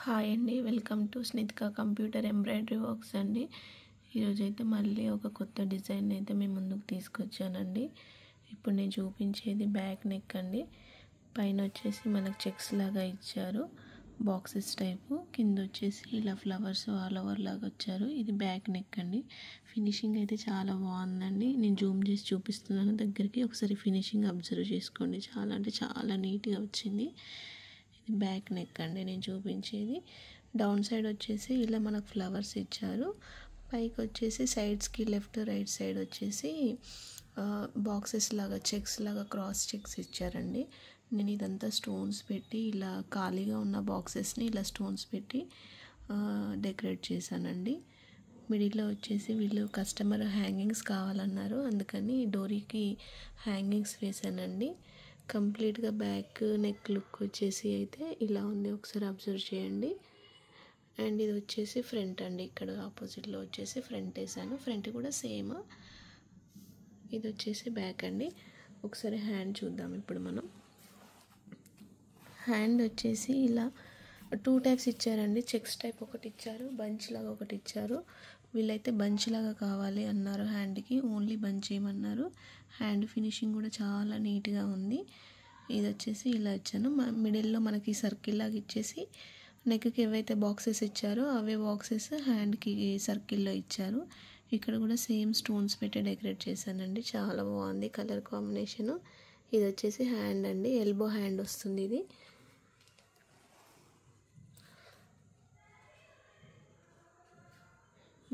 Hi అండి, welcome to Snithka computer embroidery works అండి. ఈరోజైతే మళ్ళీ ఒక కొత్త డిజైన్ అయితే మీ ముందుకు తీసుకొచ్చానండి. ఇప్పుడు నేను చూపించేది బ్యాక్ నెక్ అండి. పైన వచ్చేసి మనకు చెక్స్ లాగా ఇచ్చారు, బాక్సెస్ టైపు. కింద వచ్చేసి ఇలా ఫ్లవర్స్ ఆల్ ఓవర్ లాగా వచ్చారు. ఇది బ్యాక్ నెక్ అండి. ఫినిషింగ్ అయితే చాలా బాగుందండి. నేను జూమ్ చేసి చూపిస్తున్నాను దగ్గరికి, ఒకసారి ఫినిషింగ్ అబ్జర్వ్ చేసుకోండి. చాలా అంటే చాలా నీట్గా వచ్చింది. ఇది బ్యాక్ నెక్ అండి నేను చూపించేది. డౌన్ సైడ్ వచ్చేసి ఇలా మనకు ఫ్లవర్స్ ఇచ్చారు. పైకి వచ్చేసి సైడ్స్కి లెఫ్ట్ రైట్ సైడ్ వచ్చేసి బాక్సెస్ లాగా చెక్స్ లాగా క్రాస్ చెక్స్ ఇచ్చారండి. నేను ఇదంతా స్టోన్స్ పెట్టి ఇలా ఖాళీగా ఉన్న బాక్సెస్ని ఇలా స్టోన్స్ పెట్టి డెకరేట్ చేశానండి. మిడిల్లో వచ్చేసి వీళ్ళు కస్టమర్ హ్యాంగింగ్స్ కావాలన్నారు, అందుకని డోరీకి హ్యాంగింగ్స్ వేసానండి. కంప్లీట్గా బ్యాక్ నెక్ లుక్ వచ్చేసి అయితే ఇలా ఉంది, ఒకసారి అబ్జర్వ్ చేయండి. అండ్ ఇది వచ్చేసి ఫ్రంట్ అండి. ఇక్కడ ఆపోజిట్లో వచ్చేసి ఫ్రంట్ వేసాను, ఫ్రంట్ కూడా సేమ్. ఇది వచ్చేసి బ్యాక్ అండి. ఒకసారి హ్యాండ్ చూద్దాం ఇప్పుడు మనం. హ్యాండ్ వచ్చేసి ఇలా 2 టైప్స్ ఇచ్చారండి. చెక్స్ టైప్ ఒకటి ఇచ్చారు, బంచ్ లాగా ఒకటి ఇచ్చారు. వీళ్ళైతే బంచ్ లాగా కావాలి అన్నారు, హ్యాండ్కి ఓన్లీ బంచ్ ఏమన్నారు. హ్యాండ్ ఫినిషింగ్ కూడా చాలా నీట్గా ఉంది. ఇది వచ్చేసి ఇలా ఇచ్చాను. మిడిల్లో మనకి సర్కిల్ లాగా ఇచ్చేసి నెక్కి ఏవైతే బాక్సెస్ ఇచ్చారో అవే బాక్సెస్ హ్యాండ్కి సర్కిల్లో ఇచ్చారు. ఇక్కడ కూడా సేమ్ స్టోన్స్ పెట్టి డెకరేట్ చేశానండి. చాలా బాగుంది కలర్ కాంబినేషను. ఇది వచ్చేసి హ్యాండ్ అండి, ఎల్బో హ్యాండ్ వస్తుంది ఇది.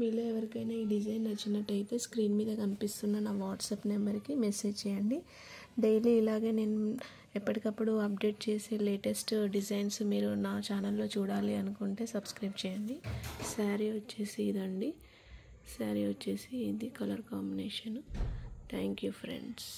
మీలో ఎవరికైనా ఈ డిజైన్ నచ్చినట్టయితే స్క్రీన్ మీద కనిపిస్తున్న నా వాట్సాప్ నెంబర్కి మెసేజ్ చేయండి. డైలీ ఇలాగే నేను ఎప్పటికప్పుడు అప్డేట్ చేసే లేటెస్ట్ డిజైన్స్ మీరు నా ఛానల్లో చూడాలి అనుకుంటే సబ్స్క్రైబ్ చేయండి. శారీ వచ్చేసి ఇదండి. శారీ వచ్చేసి ఇది colour combination. Thank you friends.